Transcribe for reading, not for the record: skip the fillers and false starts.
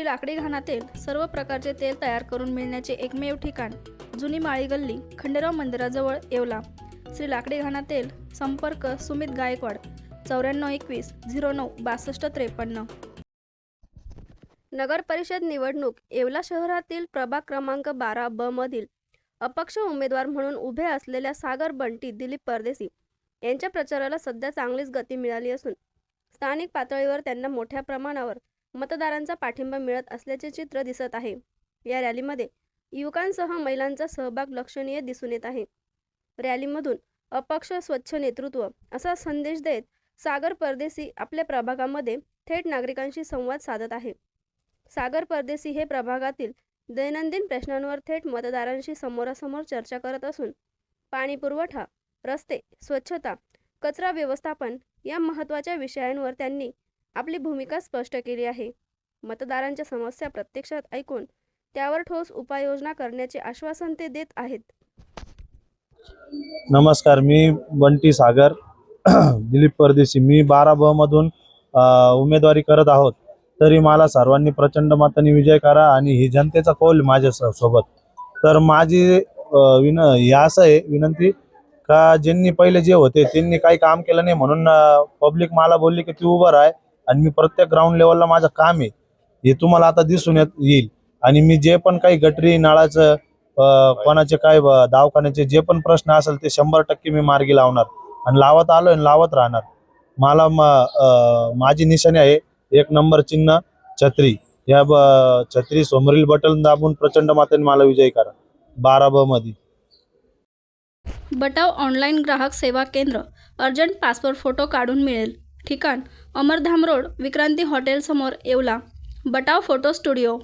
लाकडी घाणातील सर्व प्रकारचे तेल तयार करून मिळण्याचे एकमेव ठिकाण जुनी माळी गल्ली खंडेराव मंदिराजवळ येवला। श्री लाकडी घाणा तेल। संपर्क सुमित गायकवाड 9421 09 62 53। नगर परिषद निवडणूक येवला शहरातील प्रभाग क्रमांक 12 मधील अपक्ष उमेदवार म्हणून उभे असलेल्या सागर बंटी दिलीप परदेशी यांच्या प्रचाराला सध्या चांगलीच गती मिळाली असून स्थानिक पातळीवर त्यांना मोठ्या प्रमाणावर मतदारांचा पाठिंबा मिळत असल्याचे चित्र दिसत आहे। या रॅलीमध्ये युवकांसह महिलांचा सहभाग लक्षणीय दिसून येत आहे। रॅलीमधून अपक्ष स्वच्छ नेतृत्व असा संदेश देत सागर परदेशी आपल्या प्रभागामध्ये थेट नागरिकांशी संवाद साधत आहे। सागर परदेशी हे प्रभागातील दैनंदिन प्रश्नांवर थेट मतदारांशी समोरासमोर चर्चा करत असून पाणी पुरवठा, रस्ते, स्वच्छता, कचरा व्यवस्थापन या महत्त्वाच्या विषयांवर त्यांनी आपली भूमिका स्पष्ट केली आहे। मतदारांच्या समस्या प्रत्यक्षात ऐकून त्यावर ठोस उपाययोजना करण्याचे आश्वासन ते देत आहेत। नमस्कार, मी बंटी सागर दिलीप परदेशी। मी 12 मधून उमेदवारी करत आहोत। तरी मला सर्वांनी प्रचंड मताने विजय करा आणि ही जनतेचा कौल माझ्या सोबत। तर माझी असं आहे विनंती का ज्यांनी पहिले जे होते त्यांनी काही काम केलं नाही म्हणून पब्लिक मला बोलली की तू उभं राह आणि मी प्रत्येक ग्राउंड लेवलला माझं काम आहे हे तुम्हाला आता दिसून येईल। आणि मी जे पण काही गटरी नाळाचं कोणाचे काय दवाखान्याचे जे पण प्रश्न असेल ते 100% मी मार्गी लावणार आणि लावत आलोय आणि लावत राहणार। मला माझी निशाणी आहे 1 नंबर चिन्ह छत्री। या छत्री समोरील बटन दाबून प्रचंड मताने मला विजयी करा 12 मध्ये। बटाव ऑनलाईन ग्राहक सेवा केंद्र। अर्जंट पासपोर्ट फोटो काढून मिळेल। ठिकाण अमरधाम रोड, विक्रांती हॉटेल समोर, येवला। बटाव photo studio.